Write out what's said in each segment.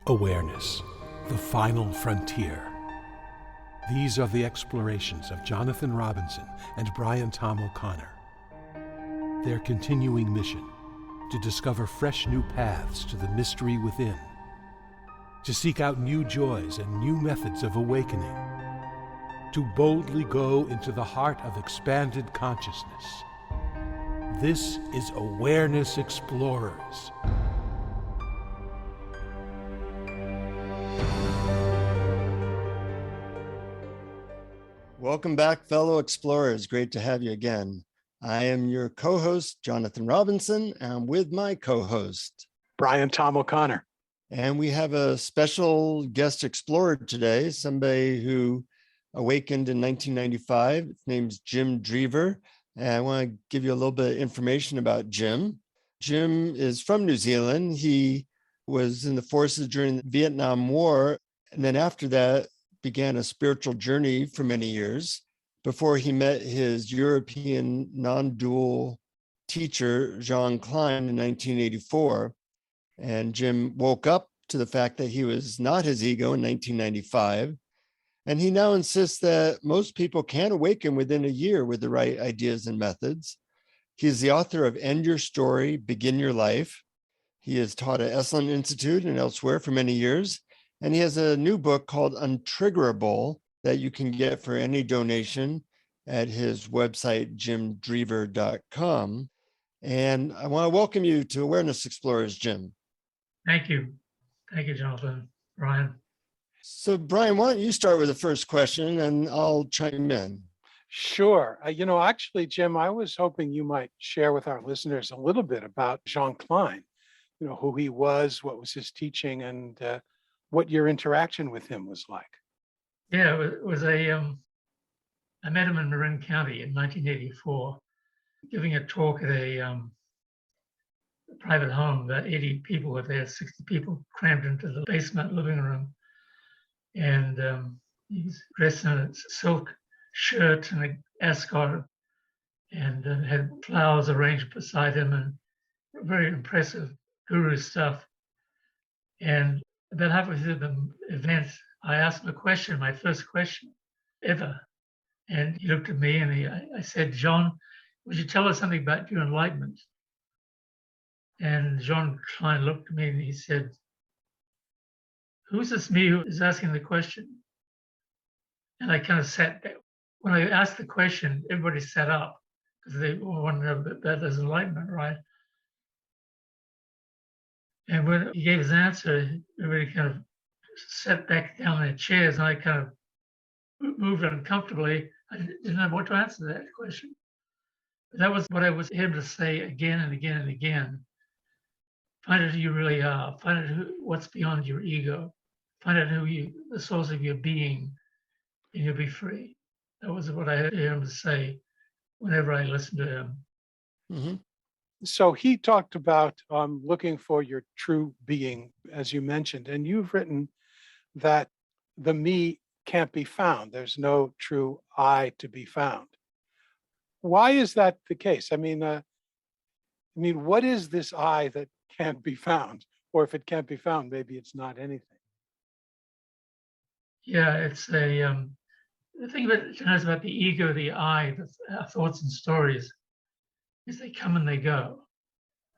Awareness, the final frontier. These are the explorations of Jonathan Robinson and BrianTomO'Connor. Their continuing mission, to discover fresh new paths to the mystery within, to seek out new joys and new methods of awakening, to boldly go into the heart of expanded consciousness. This is Awareness Explorers. Welcome back, fellow explorers. Great to have you again. I am your co-host, Jonathan Robinson, and with my co-host, BrianTomO'Connor. And we have a special guest explorer today, somebody who awakened in 1995. His name's Jim Dreaver. And I want to give you a little bit of information about Jim. Jim is from New Zealand. He was in the forces during the Vietnam War. And then after that, began a spiritual journey for many years before he met his European non-dual teacher, Klein, in 1984. And Jim woke up to the fact that he was not his ego in 1995. And he now insists that most people can awaken within a year with the right ideas and methods. He's the author of End Your Story, Begin Your Life. He has taught at Esalen Institute and elsewhere for many years. And he has a new book called Untriggerable that you can get for any donation at his website, jimdreaver.com. And I want to welcome you to Awareness Explorers, Jim. Thank you. Thank you, Jonathan. Brian. So, Brian, why don't you start with the first question and I'll chime in. Sure. Actually, Jim, I was hoping you might share with our listeners a little bit about Jean Klein, who he was, what was his teaching, and what your interaction with him was like. Yeah, it was I met him in Marin County in 1984, giving a talk at a private home. About 80 people were there, 60 people crammed into the basement living room. And he was dressed in a silk shirt and an ascot and had flowers arranged beside him and very impressive guru stuff. And about halfway through the event, I asked him a question, my first question ever. And he looked at me and I said, "John, would you tell us something about your enlightenment?" And Jean Klein looked at me and he said, "Who's this me who is asking the question?" And I kind of sat there. When I asked the question, everybody sat up because they wanted to know about his enlightenment, right? And when he gave his answer, everybody kind of sat back down in their chairs, and I kind of moved uncomfortably. I didn't know what to answer to that question. But that was what I was able to say again and again and again. Find out who you really are. Find out what's beyond your ego. Find out the source of your being, and you'll be free. That was what I heard him say whenever I listened to him. Mm-hmm. So he talked about looking for your true being, as you mentioned, and you've written that the me can't be found. There's no true I to be found. Why is that the case? I mean, what is this I that can't be found? Or if it can't be found, maybe it's not anything. Yeah, it's the thing about the ego, the I, our thoughts and stories, is they come and they go,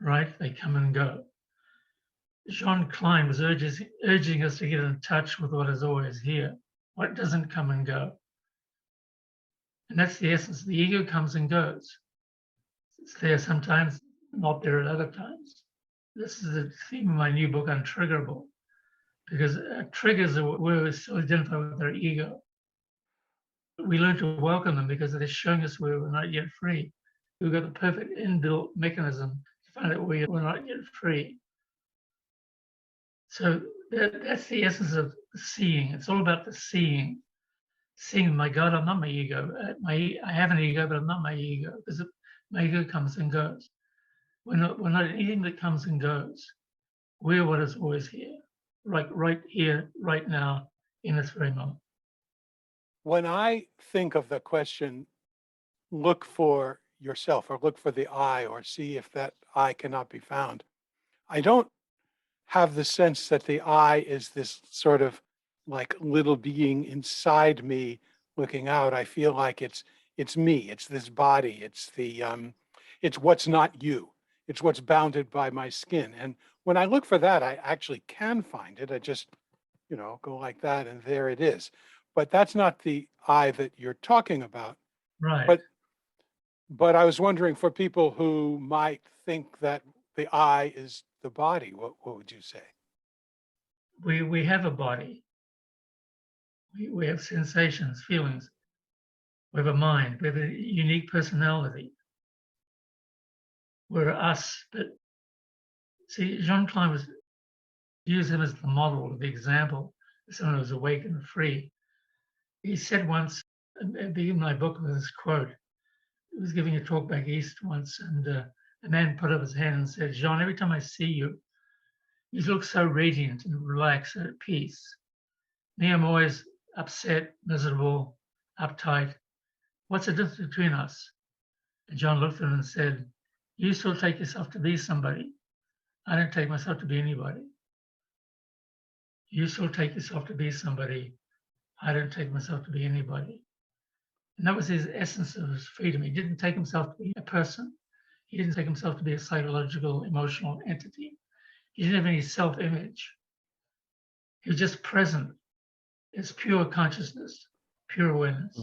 right? They come and go. Jean Klein was urging us to get in touch with what is always here, what doesn't come and go. And that's the essence. The ego comes and goes. It's there sometimes, not there at other times. This is the theme of my new book, Untriggerable, because triggers are where we still identify with our ego. We learn to welcome them because they're showing us where we're not yet free. We've got the perfect inbuilt mechanism to find out we're not yet free. So that's the essence of seeing. It's all about the seeing. Seeing, my God, I'm not my ego. I have an ego, but I'm not my ego, because my ego comes and goes. We're not anything that comes and goes. We're what is always here, right here, right now, in this very moment. When I think of the question, look for yourself or look for the I or see if that I cannot be found, I don't have the sense that the I is this sort of like little being inside me looking out. I feel like it's me, it's this body, it's what's not you, it's what's bounded by my skin. And when I look for that, I actually can find it. I just, go like that and there it is. But that's not the I that you're talking about. Right. But I was wondering, for people who might think that the I is the body, what would you say? We have a body. We have sensations, feelings. We have a mind. We have a unique personality. We're us. But see, Jean Klein used him as the model, the example, someone who was awake and free. He said once, at the beginning of my book with this quote, he was giving a talk back east once, and a man put up his hand and said, "Jean, every time I see you, you look so radiant and relaxed and at peace. Me, I'm always upset, miserable, uptight. What's the difference between us?" And John looked at him and said, "You still take yourself to be somebody. I don't take myself to be anybody. You still take yourself to be somebody. I don't take myself to be anybody." And that was his essence of his freedom. He didn't take himself to be a person. He didn't take himself to be a psychological, emotional entity. He didn't have any self-image. He was just present. It's pure consciousness, pure awareness.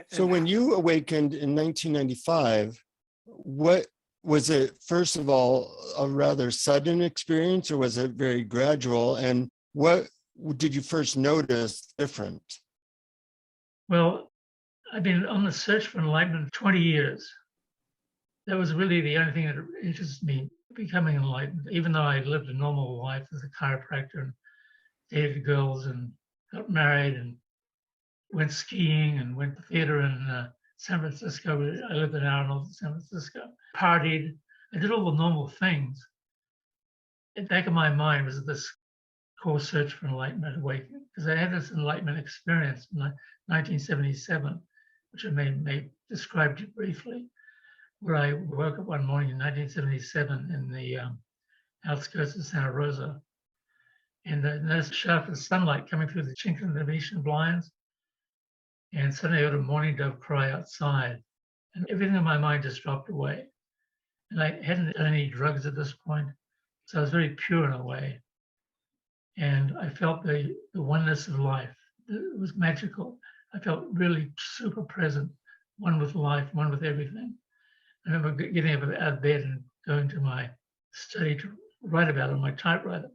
So when you awakened in 1995, what was it, first of all, a rather sudden experience, or was it very gradual? And what did you first notice different? Well, I've been on the search for enlightenment 20 years. That was really the only thing that interested me, becoming enlightened, even though I lived a normal life as a chiropractor and dated girls and got married and went skiing and went to theater in San Francisco. I lived in Arnold, San Francisco, partied. I did all the normal things. In the back of my mind was this core search for enlightenment, awakening, because I had this enlightenment experience in 1977, which I may describe to you briefly, where I woke up one morning in 1977 in the outskirts of Santa Rosa, and I noticed a shaft of sunlight coming through the chink in the Venetian blinds, and suddenly I heard a mourning dove cry outside, and everything in my mind just dropped away. And I hadn't done any drugs at this point, so I was very pure in a way. And I felt the oneness of life. It was magical. I felt really super present, one with life, one with everything. I remember getting up out of bed and going to my study to write about it on my typewriter.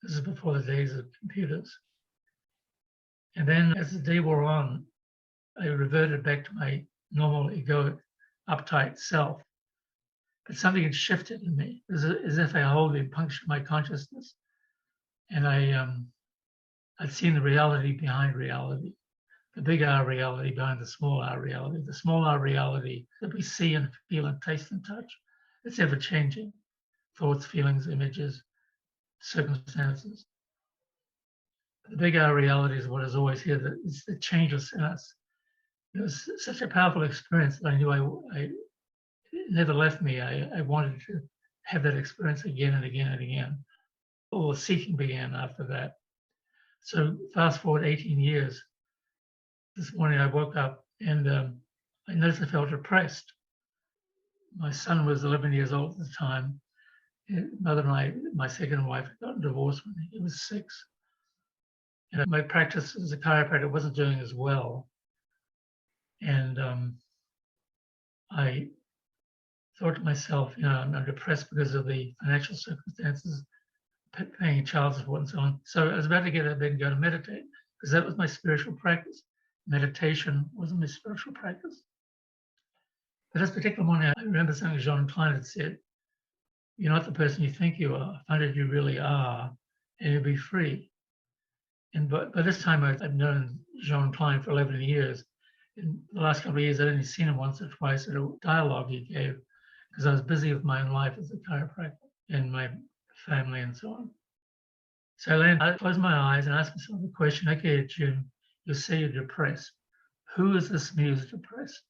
This is before the days of computers. And then as the day wore on, I reverted back to my normal egoic, uptight self. But something had shifted in me, as if I wholly punctured my consciousness. And I'd seen the reality behind reality, the big R reality behind the small R reality, the small R reality that we see and feel and taste and touch. It's ever changing. Thoughts, feelings, images, circumstances. The big R reality is what is always here, that it's the changeless in us. It was such a powerful experience that I knew it never left me. I wanted to have that experience again and again and again. All the seeking began after that. So fast forward 18 years, this morning I woke up and I noticed I felt depressed. My son was 11 years old at the time. His mother and my second wife, had gotten divorced when he was 6. And my practice as a chiropractor wasn't doing as well. And I thought to myself, I'm depressed because of the financial circumstances, paying child support and so on. So I was about to get out of bed and go to meditate, because that was my spiritual practice. Meditation wasn't my spiritual practice. But this particular morning, I remember something Jean Klein had said, "You're not the person you think you are. Find out you really are, and you'll be free." And by this time, I've known Jean Klein for 11 years. In the last couple of years, I'd only seen him once or twice at a dialogue he gave, because I was busy with my own life as a chiropractor and my family and so on. So I closed my eyes and asked myself the question, okay, Jim, you say you're depressed. Who is this me who's depressed?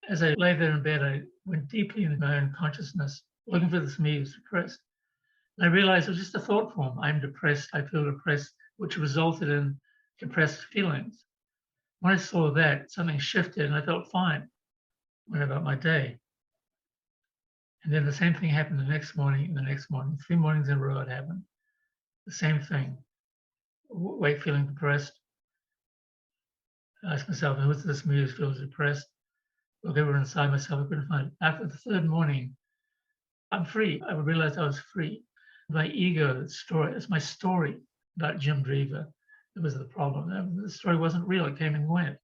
As I lay there in bed, I went deeply into my own consciousness, looking for this me who's depressed. I realized it was just a thought form. I'm depressed, I feel depressed, which resulted in depressed feelings. When I saw that, something shifted and I felt fine. Went about my day. And then the same thing happened the next morning and the next morning. 3 mornings in a row it happened. The same thing. Wake feeling depressed. I asked myself, who's this me who feels depressed? Look everyone inside myself, I couldn't find it. After the 3rd morning, I'm free. I realized I was free. My ego story, it's my story about Jim Dreaver. That was the problem. The story wasn't real, it came and went.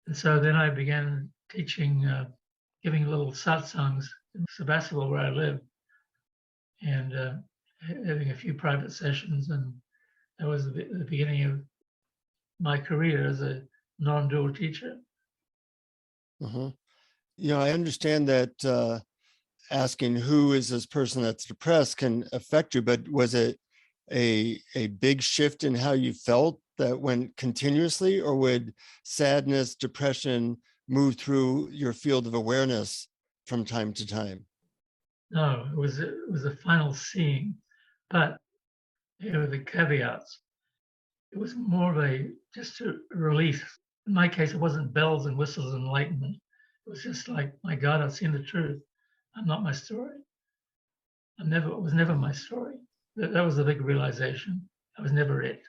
And so then I began teaching, giving little satsangs in Sebastopol where I live, and having a few private sessions. And that was the beginning of my career as a non-dual teacher. You know, I understand that asking who is this person that's depressed can affect you, but was it a big shift in how you felt that went continuously, or would sadness, depression move through your field of awareness from time to time? No, it was a final seeing, but there were the caveats. It was more of just a release. In my case, it wasn't bells and whistles and enlightenment. It was just like, my God, I've seen the truth. I'm not my story. It was never my story. That was the big realization. I was never it.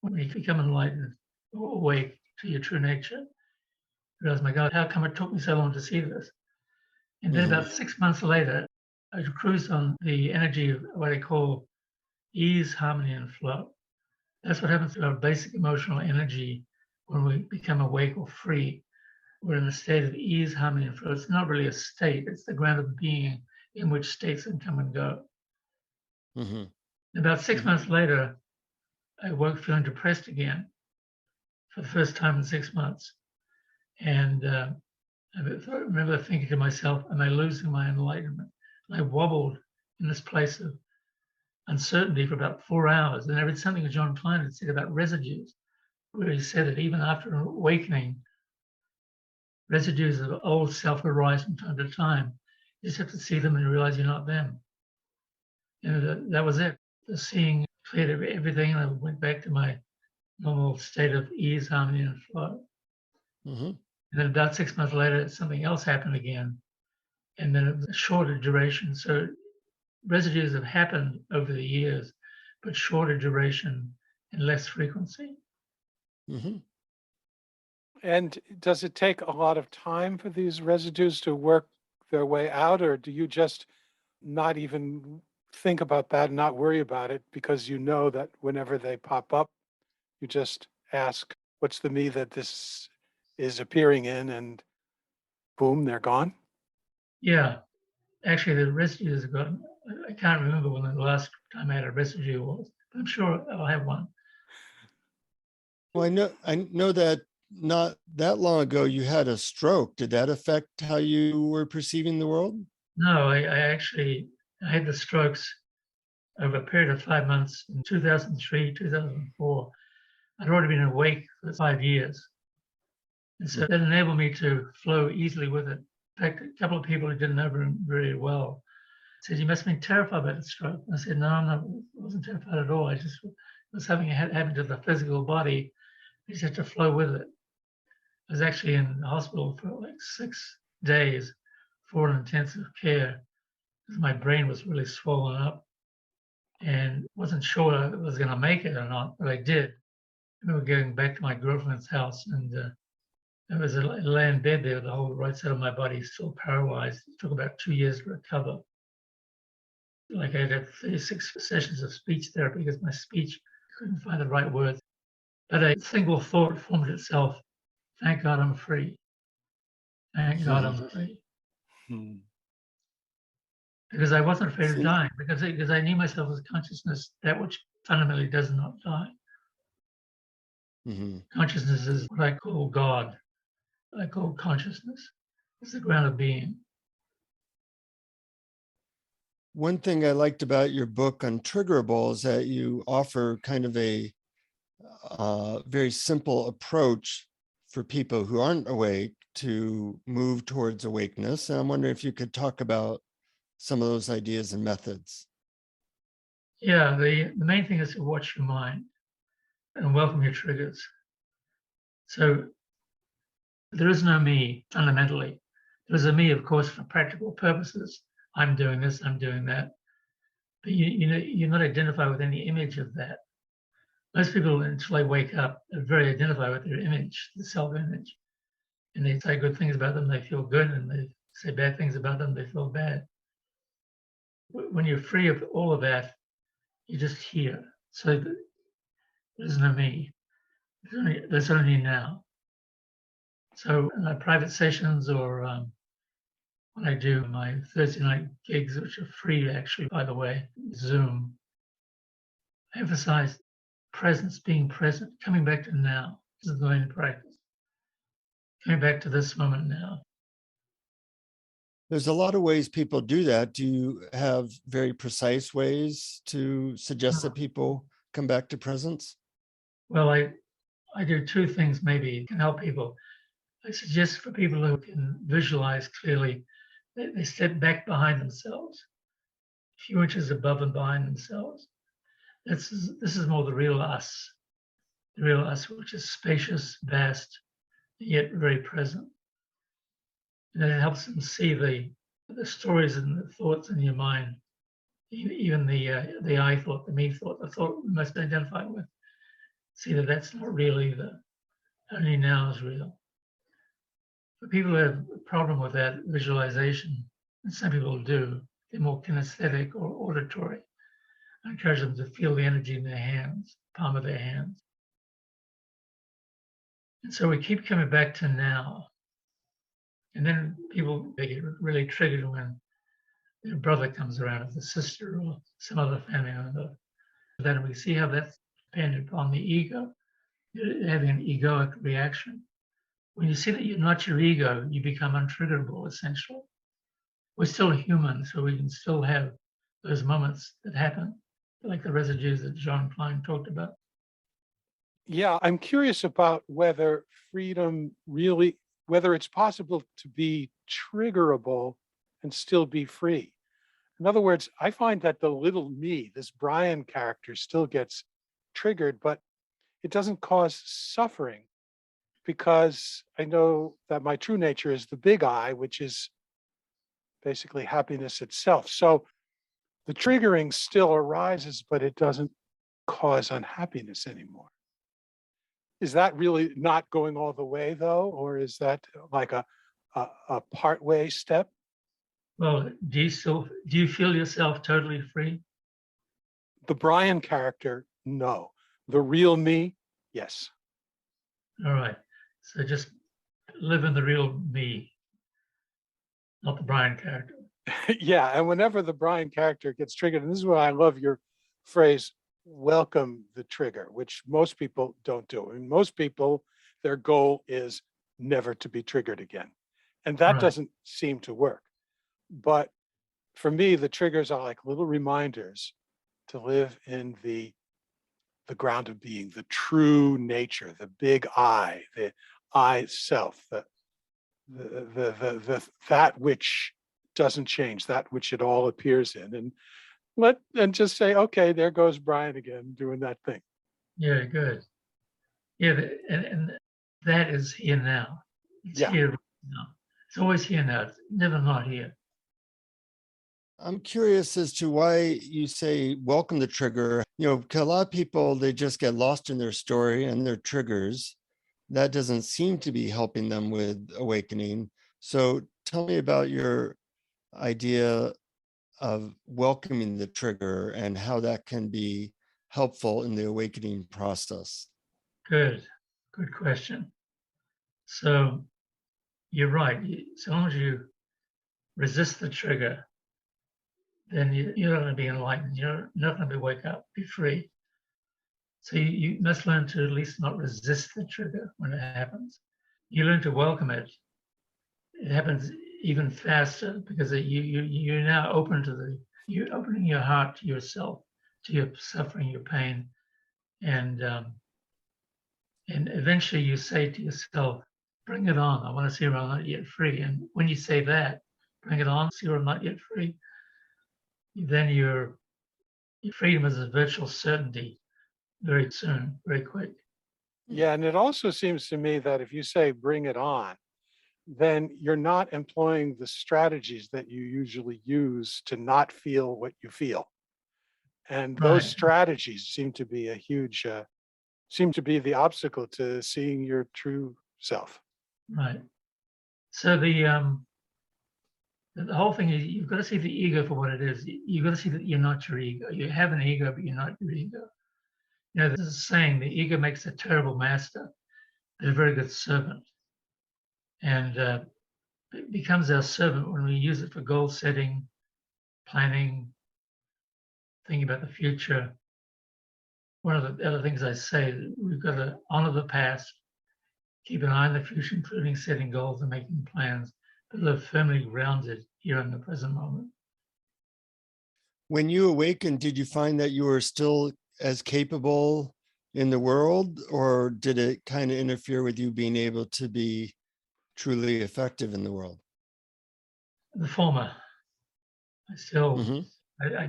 When you become enlightened, awake to your true nature, you realize, my God, how come it took me so long to see this? And then about 6 months later, I cruised on the energy of what I call ease, harmony, and flow. That's what happens to our basic emotional energy when we become awake or free. We're in a state of ease, harmony, and flow. It's not really a state, it's the ground of being in which states can come and go. About 6 months later, I woke feeling depressed again for the first time in 6 months. And I remember thinking to myself, am I losing my enlightenment? And I wobbled in this place of uncertainty for about 4 hours. And I read something that John Klein had said about residues, where he said that even after awakening, residues of old self arise from time to time. You just have to see them and realize you're not them. And that was it. The seeing cleared everything, and I went back to my normal state of ease, harmony, and flow. And then about 6 months later, something else happened again. And then it was a shorter duration. So residues have happened over the years, but shorter duration and less frequency. And does it take a lot of time for these residues to work their way out, or do you just not even think about that and not worry about it because you know that whenever they pop up, you just ask, what's the me that this is appearing in, and boom, they're gone? Yeah, actually the residues are gone. I can't remember when the last time I had a residue was, but I'm sure I'll have one. Well, I know that not that long ago you had a stroke. Did that affect how you were perceiving the world? No, I had the strokes over a period of 5 months in 2003, 2004. I'd already been awake for 5 years. And so that enabled me to flow easily with it. In fact, a couple of people who didn't know him very well said, you must have been terrified about the stroke. And I said, no, I wasn't terrified at all. I just was having it happen to the physical body. I just had to flow with it. I was actually in the hospital for like 6 days for intensive care because my brain was really swollen up and wasn't sure I was going to make it or not, but I did. I remember going back to my girlfriend's house, and I lay in bed there, the whole right side of my body still paralyzed. It took about 2 years to recover. Like I had 36 sessions of speech therapy because my speech couldn't find the right words. But a single thought formed itself. Thank God I'm free. Thank God I'm free. Because I wasn't afraid of dying, because I knew myself as consciousness, that which fundamentally does not die. Consciousness is what I call God. I call consciousness. It's the ground of being. One thing I liked about your book, Untriggerable, is that you offer kind of a very simple approach for people who aren't awake to move towards awakeness. And I'm wondering if you could talk about some of those ideas and methods. Yeah, the main thing is to watch your mind and welcome your triggers. So there is no me fundamentally. There is a me, of course, for practical purposes. I'm doing this, I'm doing that. But you're not identified with any image of that. Most people, until they wake up, are very identified with their image, the self-image. And they say good things about them, they feel good, and they say bad things about them, they feel bad. When you're free of all of that, you're just here. So there's no me. There's only now. So in my private sessions or when I do my Thursday night gigs, which are free actually, by the way, Zoom, I emphasize presence, being present, coming back to now. This is the way to practice. Coming back to this moment now. There's a lot of ways people do that. Do you have very precise ways to suggest that people come back to presence? Well, I do two things maybe can help people. I suggest for people who can visualize clearly, they step back behind themselves, a few inches above and behind themselves. This is more the real us, which is spacious, vast, yet very present. And it helps them see the stories and the thoughts in your mind, even the I thought, the me thought, the thought we must identify with. See that that's not real either. Only now is real. For people who have a problem with that visualization, and some people do, they're more kinesthetic or auditory. I encourage them to feel the energy in their hands, palm of their hands. And so we keep coming back to now. And then people, they get really triggered when their brother comes around, or the sister, or some other family member. Then we see how that's dependent upon the ego, having an egoic reaction. When you see that you're not your ego, you become untriggerable, essentially. We're still human, so we can still have those moments that happen, like the residues that John Klein talked about. Yeah, I'm curious about whether freedom really, whether it's possible to be triggerable and still be free. In other words, I find that the little me, this Brian character, still gets triggered, but it doesn't cause suffering because I know that my true nature is the big I, which is basically happiness itself. So the triggering still arises, but it doesn't cause unhappiness anymore. Is that really not going all the way though? Or is that like a part-way step? Well, do you feel yourself totally free? The Brian character, no. The real me, yes. All right. So just live in the real me, not the Brian character. Yeah, and whenever the Brian character gets triggered, and this is why I love your phrase, welcome the trigger, which most people don't do. And most people, their goal is never to be triggered again. And that Right. doesn't seem to work. But for me, the triggers are like little reminders to live in the ground of being, the true nature, the big I, the I self, that which doesn't change, that which it all appears in. And just say, okay, there goes Brian again doing that thing. Yeah, good. Yeah, and that is here now. It's here now. It's always here now. It's never not here. I'm curious as to why you say welcome the trigger. You know, 'cause a lot of people, they just get lost in their story and their triggers. That doesn't seem to be helping them with awakening. So tell me about your idea of welcoming the trigger and how that can be helpful in the awakening process. Good question. So you're right. So long as you resist the trigger, then you're not going to be enlightened. You're not going to wake up, be free. So you must learn to at least not resist the trigger when it happens. You learn to welcome it. It happens even faster because you're now open to you're opening your heart to yourself, to your suffering, your pain, and eventually you say to yourself, "Bring it on! I want to see where I'm not yet free." And when you say that, "Bring it on! See where I'm not yet free," then you're your freedom is a virtual certainty very soon, very quick. Yeah, and it also seems to me that if you say bring it on, then you're not employing the strategies that you usually use to not feel what you feel. And those Right, strategies seem to be a huge, seem to be the obstacle to seeing your true self. right. So the whole thing is you've got to see the ego for what it is. You've got to see that you're not your ego. You have an ego, but you're not your ego. You know, there's a saying, the ego makes a terrible master, but a very good servant. And it becomes our servant when we use it for goal setting, planning, thinking about the future. One of the other things I say, we've got to honor the past, keep an eye on the future, including setting goals and making plans, but live firmly grounded here in the present moment. When you awakened, did you find that you were still as capable in the world, or did it kind of interfere with you being able to be truly effective in the world? The former. I still, Hmm. I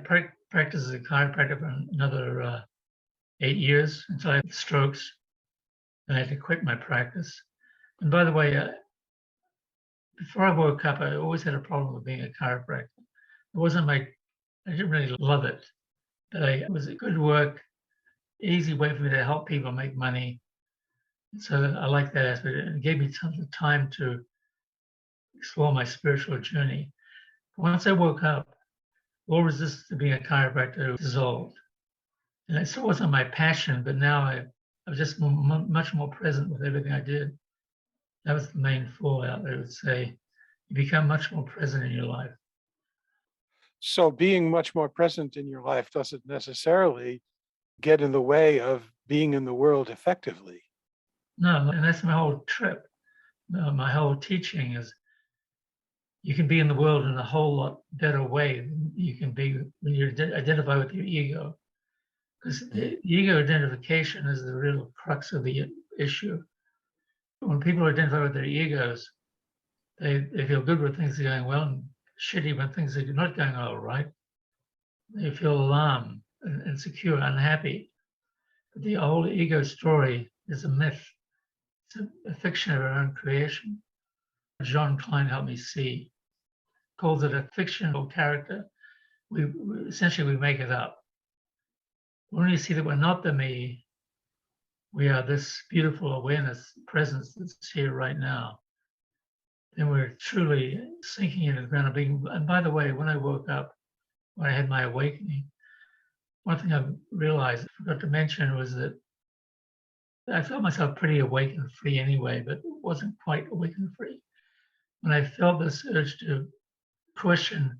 practice as a chiropractor for another 8 years until I had strokes, and I had to quit my practice. And by the way, before I woke up, I always had a problem with being a chiropractor. It wasn't I didn't really love it, but it was a good work, easy way for me to help people make money. So I like that aspect. It gave me tons of time to explore my spiritual journey. Once I woke up, all resistance to being a chiropractor dissolved. And it still wasn't my passion, but now I was just much more present with everything I did. That was the main fallout, I would say. You become much more present in your life. So being much more present in your life doesn't necessarily get in the way of being in the world effectively. No, and that's my whole trip. My whole teaching is you can be in the world in a whole lot better way than you can be when you identify with your ego. Because the ego identification is the real crux of the issue. When people identify with their egos, they feel good when things are going well and shitty when things are not going all right. They feel alarmed, insecure, unhappy. But the whole ego story is a myth. It's a fiction of our own creation. John Klein helped me see, calls it a fictional character. We essentially make it up. When we see that we're not the me, we are this beautiful awareness, presence that's here right now, then we're truly sinking into the ground of being. And by the way, when I woke up, when I had my awakening, one thing I realized, I forgot to mention, was that I felt myself pretty awake and free anyway, but wasn't quite awake and free. When I felt this urge to question,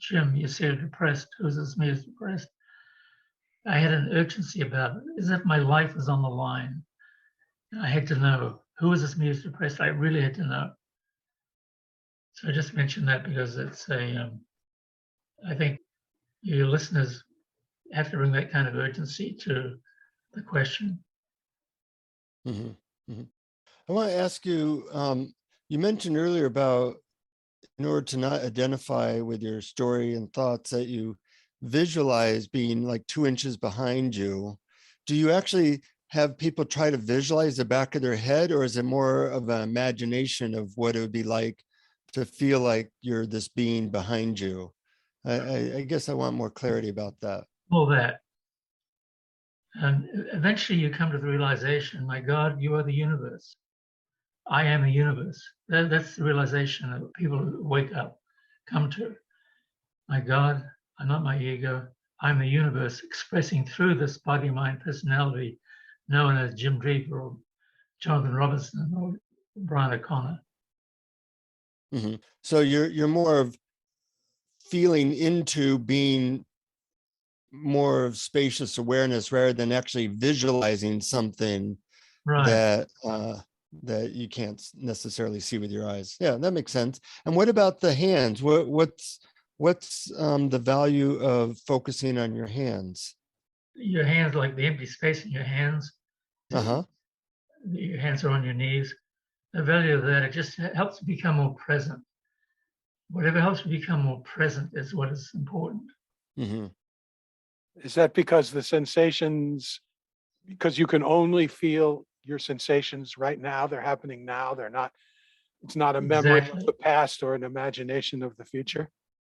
Jim, you say you're depressed, who's this me who's depressed? I had an urgency about it, as if my life was on the line. And I had to know, who is this me who's depressed? I really had to know. So I just mentioned that because it's I think your listeners have to bring that kind of urgency to the question. Hmm. Hmm. I want to ask you, you mentioned earlier about, in order to not identify with your story and thoughts, that you visualize being like 2 inches behind you. Do you actually have people try to visualize the back of their head, or is it more of an imagination of what it would be like to feel like you're this being behind you? I guess I want more clarity about that. All that. And eventually you come to the realization, my God, you are the universe. I am the universe. That's the realization that people who wake up come to. My God, I'm not my ego. I'm the universe expressing through this body, mind, personality known as Jim Dreaver or Jonathan Robinson or BrianTomO'Connor. Mm-hmm. So you're more of feeling into being more of spacious awareness rather than actually visualizing something Right. that you can't necessarily see with your eyes. Yeah, that makes sense. And what about the hands? What's the value of focusing on your hands? Your hands, like the empty space in your hands. Uh-huh. Your hands are on your knees. The value of that, it just helps you become more present. Whatever helps you become more present is what is important. Mm-hmm. Is that because the sensations, because you can only feel your sensations right now, they're happening now, they're not, it's not a memory of Exactly. the past or an imagination of the future?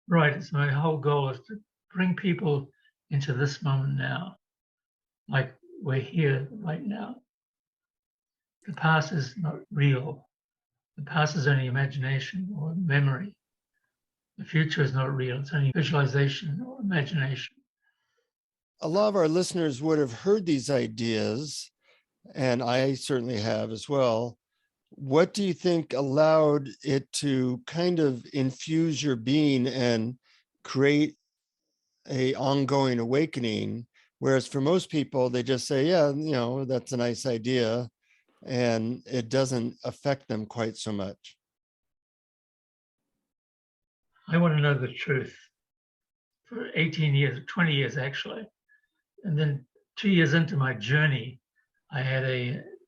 Right. So my whole goal is to bring people into this moment now, like we're here right now. The past is not real. The past is only imagination or memory. The future is not real. It's only visualization or imagination. A lot of our listeners would have heard these ideas, and I certainly have as well. What do you think allowed it to kind of infuse your being and create a ongoing awakening? Whereas for most people, they just say, yeah, that's a nice idea, and it doesn't affect them quite so much. I want to know the truth for 18 years, 20 years actually. And then 2 years into my journey, I had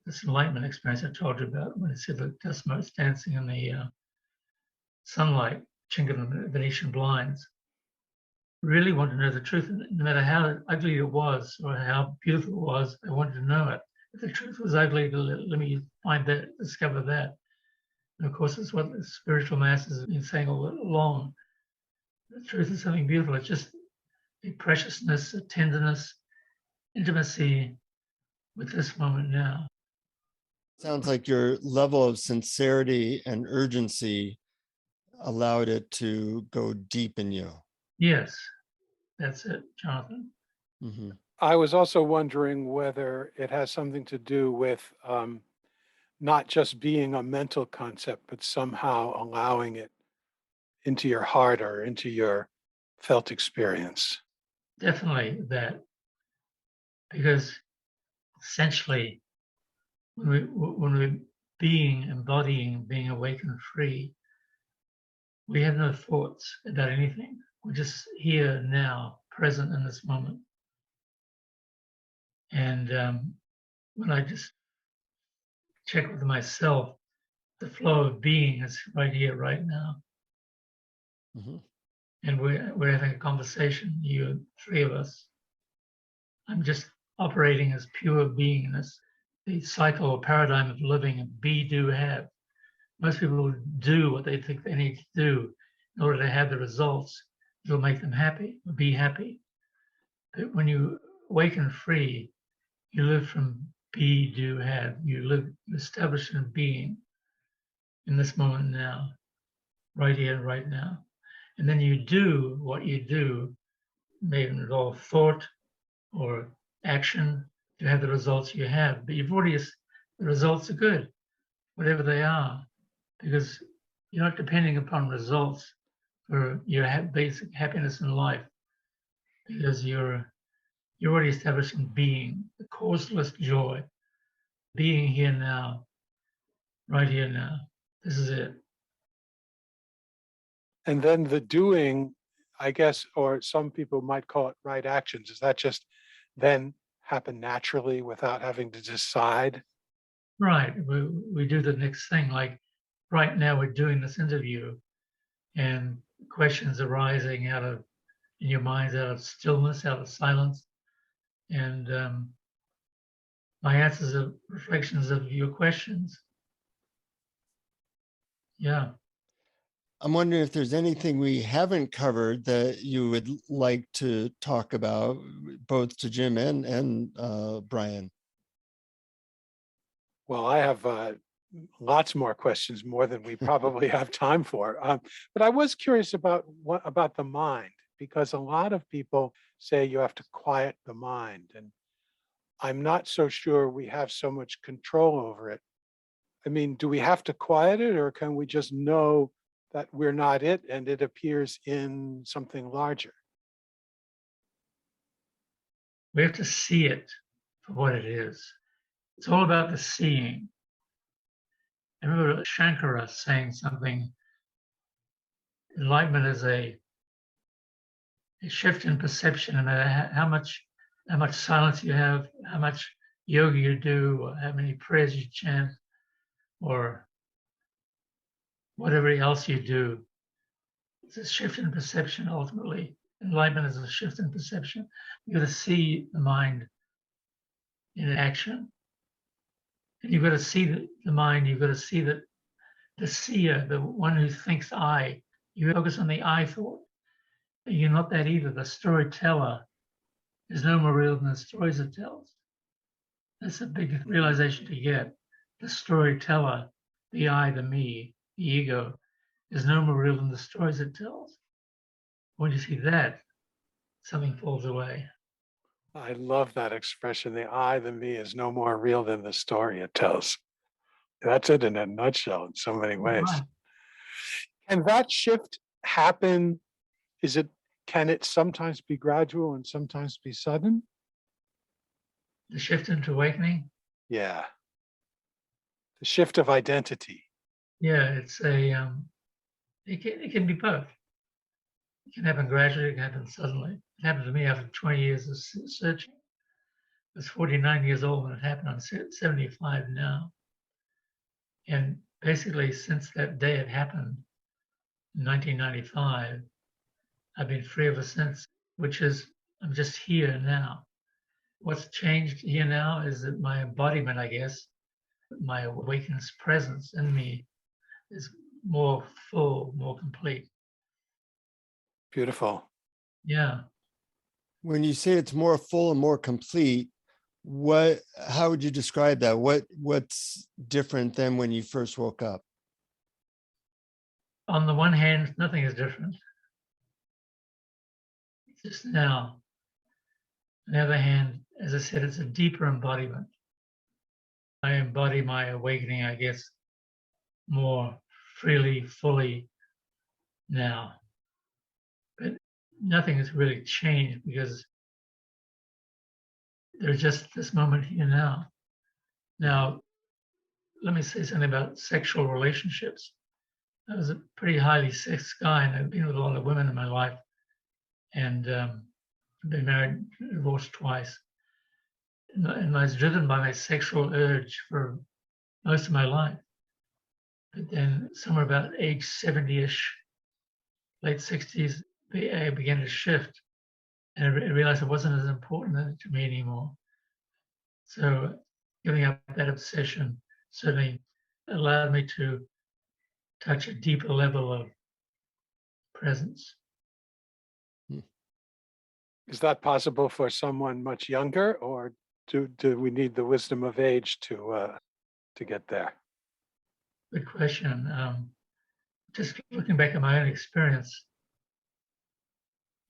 this enlightenment experience I told you about when I said the dust motes dancing in the sunlight, chinking the Venetian blinds. Really wanted to know the truth. No matter how ugly it was or how beautiful it was, I wanted to know it. If the truth was ugly, let me find that, discover that. And of course, it's what the spiritual masters have been saying all along. The truth is something beautiful. It's just a preciousness, a tenderness, intimacy with this moment now. Sounds like your level of sincerity and urgency allowed it to go deep in you. Yes, that's it, Jonathan. Mm-hmm. I was also wondering whether it has something to do with not just being a mental concept, but somehow allowing it into your heart or into your felt experience. Definitely that, because essentially, when we're embodying, being awake and free, we have no thoughts about anything. We're just here now, present in this moment. And when I just check with myself, the flow of being is right here, right now. Mm-hmm. And we're having a conversation, you three of us. I'm just operating as pure beingness, the cycle or paradigm of living of be, do, have. Most people do what they think they need to do in order to have the results that'll make them happy, or be happy. But when you awaken free, you live from be, do, have. You establish in being in this moment now, right here, right now. And then you do what you do, may involve thought or action to have the results you have. But the results are good, whatever they are, because you're not depending upon results for your basic happiness in life, because you're already establishing being, the causeless joy, being here now, right here now. This is it. And then the doing, I guess, or some people might call it right actions. Does that just then happen naturally without having to decide? Right. We do the next thing. Like right now, we're doing this interview, and questions arising in your minds, out of stillness, out of silence. And my answers are reflections of your questions. Yeah. I'm wondering if there's anything we haven't covered that you would like to talk about, both to Jim and Brian. Well, I have lots more questions, more than we probably have time for. But I was curious about about the mind, because a lot of people say you have to quiet the mind, and I'm not so sure we have so much control over it. I mean, do we have to quiet it, or can we just know that we're not it and it appears in something larger? We have to see it for what it is. It's all about the seeing. I remember Shankara saying something, enlightenment is a shift in perception, no matter how much silence you have, how much yoga you do, or how many prayers you chant, or whatever else you do. It's a shift in perception ultimately. Enlightenment is a shift in perception. You got to see the mind in action. And you've got to see the mind, you've got to see that the seer, the one who thinks I, you focus on the I thought. You're not that either. The storyteller is no more real than the stories it tells. That's a big realization to get. The storyteller, the I, the me, the ego, is no more real than the stories it tells. When you see that, something falls away. I love that expression. The I, the me, is no more real than the story it tells. That's it in a nutshell in so many ways. Right. Can that shift happen? Can it sometimes be gradual and sometimes be sudden? The shift into awakening, Yeah. The shift of identity. yeah, it's it can be both. It can happen gradually, it can happen suddenly. It happened to me after 20 years of searching. I was 49 years old when it happened. I'm 75 now. And basically, since that day it happened in 1995, I've been free ever since, which is I'm just here now. What's changed here now is that my embodiment, I guess, my awakened presence in me is more full, more complete. Beautiful. Yeah. When you say it's more full and more complete, how would you describe that? What's different than when you first woke up? On the one hand, nothing is different. It's just now. On the other hand, as I said, it's a deeper embodiment. I embody my awakening, I guess, more freely, fully now. But nothing has really changed because there's just this moment here now. Now, let me say something about sexual relationships. I was a pretty highly sexed guy, and I've been with a lot of women in my life, and I've been married, divorced twice. And I was driven by my sexual urge for most of my life. But then somewhere about age 70-ish, late 60s, I began to shift, and I realized it wasn't as important to me anymore. So giving up that obsession certainly allowed me to touch a deeper level of presence. Is that possible for someone much younger, or do we need the wisdom of age to get there? Good question. Just looking back at my own experience,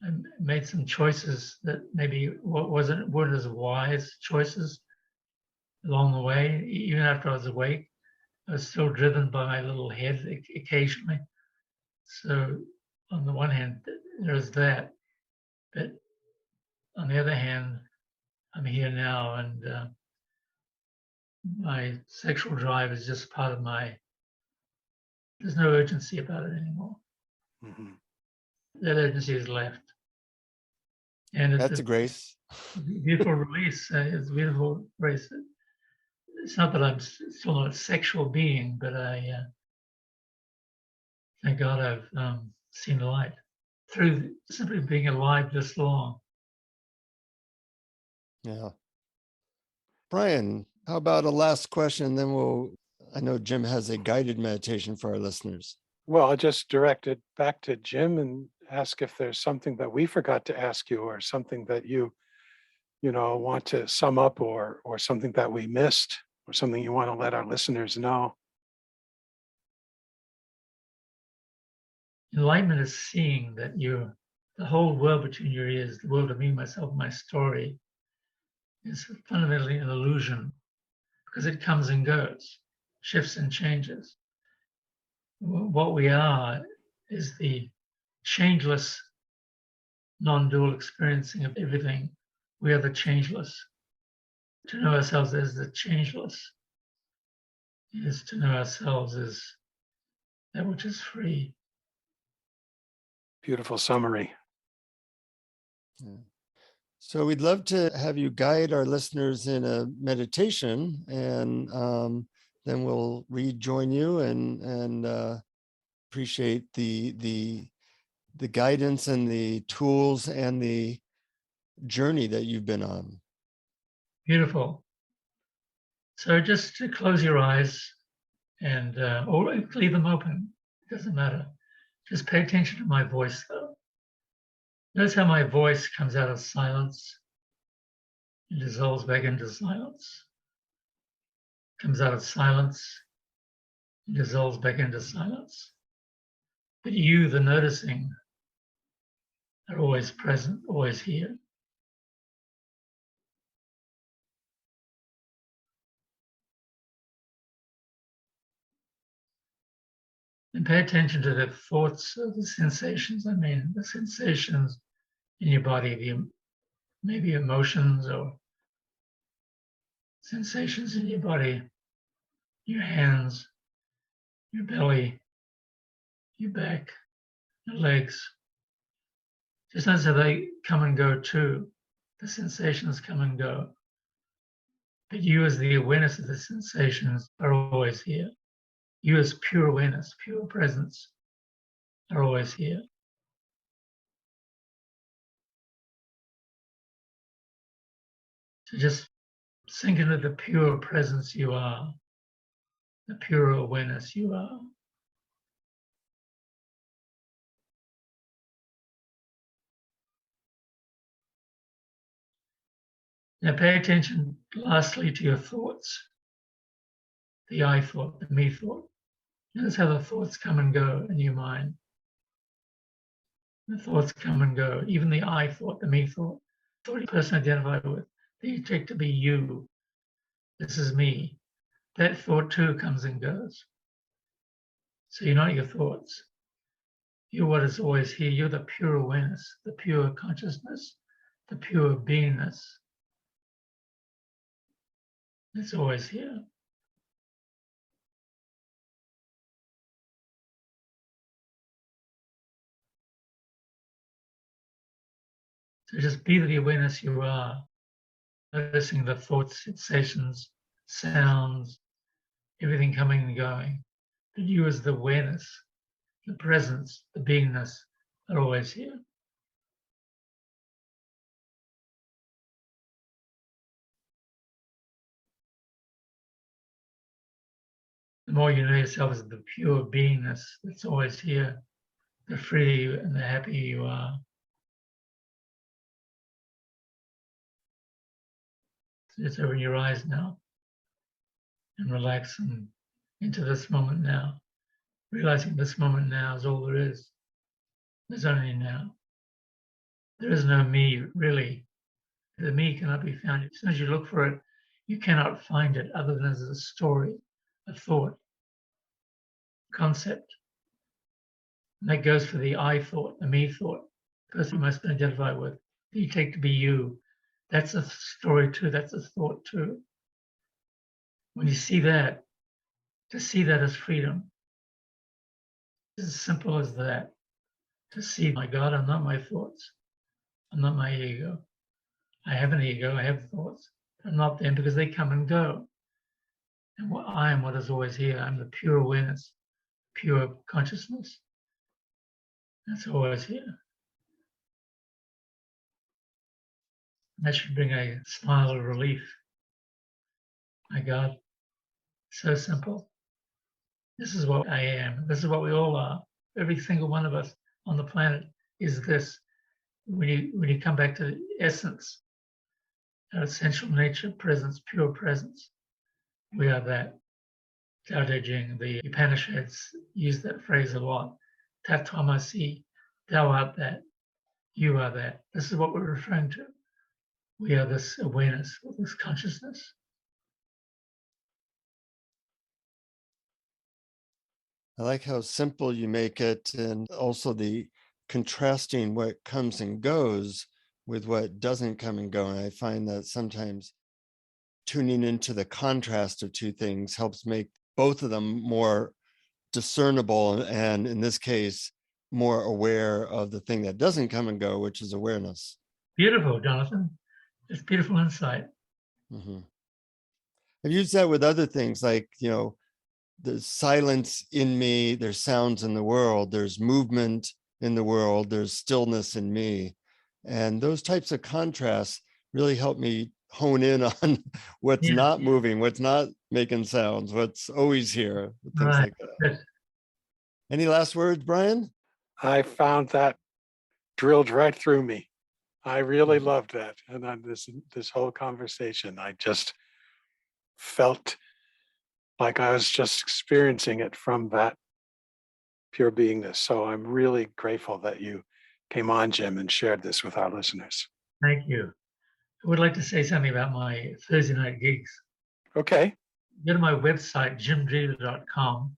I made some choices that maybe weren't as wise choices along the way. Even after I was awake, I was still driven by my little head occasionally. So on the one hand, there's that. But on the other hand, I'm here now, and my sexual drive is just part of there's no urgency about it anymore. Mm-hmm. That urgency is left. And it's That's a grace. beautiful release. It's a beautiful release. It's not that I'm still not a sexual being, but thank God I've seen the light through simply being alive this long. Yeah. Brian, how about a last question? Then I know Jim has a guided meditation for our listeners. Well, I'll just direct it back to Jim and ask if there's something that we forgot to ask you, or something that you want to sum up, or something that we missed, or something you want to let our listeners know. Enlightenment is seeing that the whole world between your ears, the world of me, myself, my story, is fundamentally an illusion because it comes and goes, shifts and changes. What we are is the changeless, non-dual experiencing of everything. We are the changeless. To know ourselves as the changeless is to know ourselves as that which is free. Beautiful summary. Yeah. So we'd love to have you guide our listeners in a meditation, and then we'll rejoin you and appreciate the the guidance and the tools and the journey that you've been on. Beautiful. So just to close your eyes and or leave them open, it doesn't matter. Just pay attention to my voice though. Notice how my voice comes out of silence and dissolves back into silence. Comes out of silence and dissolves back into silence. But you, the noticing, are always present, always here. And pay attention to the thoughts of the sensations. I mean, the sensations in your body, maybe emotions or sensations in your body, your hands, your belly, your back, your legs. Just notice how they come and go too. The sensations come and go. But you, as the awareness of the sensations, are always here. You, as pure awareness, pure presence, are always here. So just sink into the pure presence you are, the pure awareness you are. Now pay attention lastly to your thoughts. The I thought, the me thought. Notice how the thoughts come and go in your mind. The thoughts come and go. Even the I thought, the me thought, the person identified with, that you take to be you. This is me. That thought too comes and goes. So you're not your thoughts. You're what is always here. You're the pure awareness, the pure consciousness, the pure beingness. It's always here. So just be the awareness you are, noticing the thoughts, sensations, sounds, everything coming and going. But you as the awareness, the presence, the beingness are always here. The more you know yourself as the pure beingness that's always here, the free and the happy you are. So just open your eyes now and relax and into this moment now, realizing this moment now is all there is. There's only now. There is no me, really. The me cannot be found. As soon as you look for it, you cannot find it other than as a story, a thought, concept. And that goes for the I thought, the me thought, the person you must identify with, that you take to be you. That's a story too, that's a thought too. When you see that, to see that as freedom. It's as simple as that. To see, my God, I'm not my thoughts. I'm not my ego. I have an ego, I have thoughts. I'm not them because they come and go. And I am what is always here. I'm the pure awareness, pure consciousness. That's always here. That should bring a smile of relief. My God, so simple. This is what I am. This is what we all are. Every single one of us on the planet is this. When you come back to the essence, our essential nature, presence, pure presence, we are that. Tao Te Ching, the Upanishads use that phrase a lot. Tat Twamasi, thou art that, you are that. This is what we're referring to. We are this awareness, this consciousness. I like how simple you make it, and also the contrasting what comes and goes with what doesn't come and go. And I find that sometimes tuning into the contrast of two things helps make both of them more discernible, and in this case, more aware of the thing that doesn't come and go, which is awareness. Beautiful, Jonathan. It's beautiful insight. Mm-hmm. I've used that with other things like, there's silence in me, there's sounds in the world, there's movement in the world, there's stillness in me. And those types of contrasts really help me hone in on what's Yeah. not moving, what's not making sounds, what's always here, things Right. like that. Good. Any last words, Brian? I found that drilled right through me. I really loved that. And then this whole conversation, I just felt like I was just experiencing it from that pure beingness. So I'm really grateful that you came on, Jim, and shared this with our listeners. Thank you. I would like to say something about my Thursday night gigs. Okay. Go to my website, jimdreaver.com,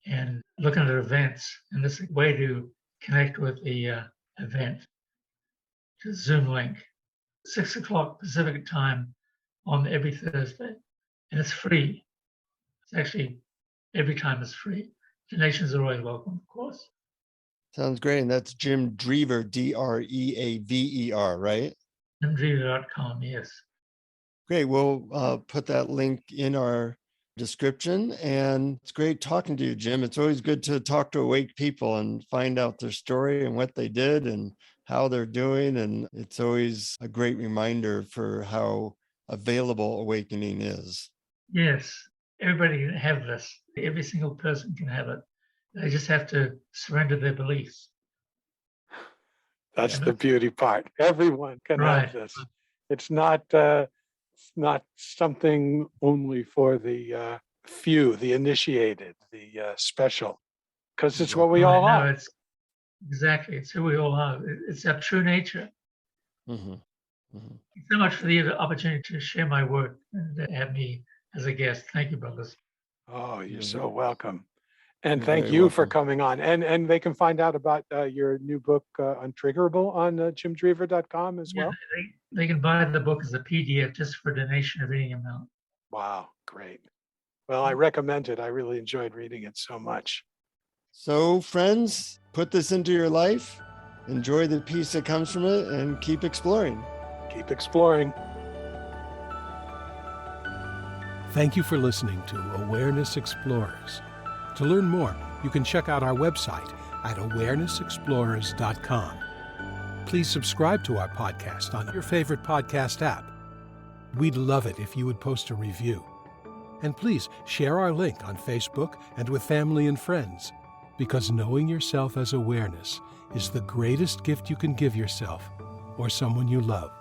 and look under events. And this is a way to connect with the event. Just Zoom link, 6 o'clock Pacific time on every Thursday. And it's free. It's actually, every time is free. Donations are always welcome, of course. Sounds great. And that's Jim Dreaver, Dreaver, right? Jimdreaver.com, yes. Great. We'll put that link in our description. And it's great talking to you, Jim. It's always good to talk to awake people and find out their story and what they did and how they're doing. And it's always a great reminder for how available awakening is. Yes, everybody can have this. Every single person can have it. They just have to surrender their beliefs. That's the beauty part. Everyone can have this. It's not something only for the few, the initiated, the special, because it's what we all No, are. it's exactly. It's who we all are. It's our true nature. Mm-hmm. Mm-hmm. Thanks so much for the opportunity to share my work and to have me as a guest. Thank you, brothers. Oh, you're so welcome. And You're thank very you for welcome. coming on. And they can find out about your new book, Untriggerable, on jimdreaver.com as well. They can buy the book as a PDF just for donation of any amount. Wow, great. Well, I recommend it. I really enjoyed reading it so much. So, friends, put this into your life, enjoy the peace that comes from it, and keep exploring. Keep exploring. Thank you for listening to Awareness Explorers. To learn more, you can check out our website at awarenessexplorers.com. Please subscribe to our podcast on your favorite podcast app. We'd love it if you would post a review. And please share our link on Facebook and with family and friends, because knowing yourself as awareness is the greatest gift you can give yourself or someone you love.